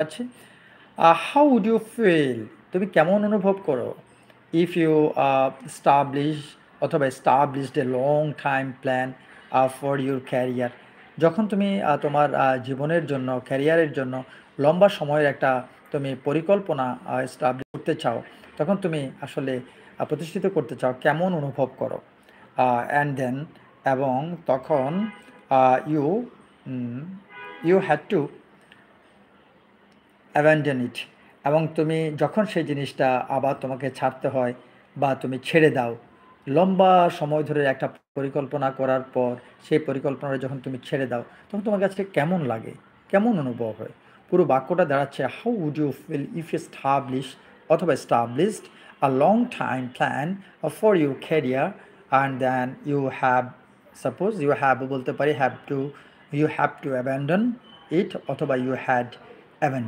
আছে। How would you feel? তুমি কেমন অনুভব করো? ইফ ইউ স্টাবলিশ অথবা established a long time plan for your career. যখন তুমি তোমার জীবনের জন্য, ক্যারিয়ারের জন্য লম্বা সময়ের একটা তুমি পরিকল্পনা এস্টাবলিশ করতে চাও, তখন তুমি আসলে প্রতিষ্ঠিত করতে চাও, কেমন অনুভব করো? অ্যান্ড দেন এবং তখন you you had to abandon it, এবং তুমি যখন সেই জিনিসটা আবার তোমাকে ছাড়তে হয় বা তুমি ছেড়ে দাও, লম্বা সময় ধরে একটা পরিকল্পনা করার পর সেই পরিকল্পনাটা যখন তুমি ছেড়ে দাও, তখন তোমার কাছে কেমন লাগে? কেমন অনুভব হয়? পুরো বাক্যটা দাঁড়াচ্ছে, how would you feel if establish অথবা established a long time plan for your career and then you have, suppose you have বলতে পারি, have to, you have to abandon it অথবা ইউ হ্যাড অ্যাবান্ডন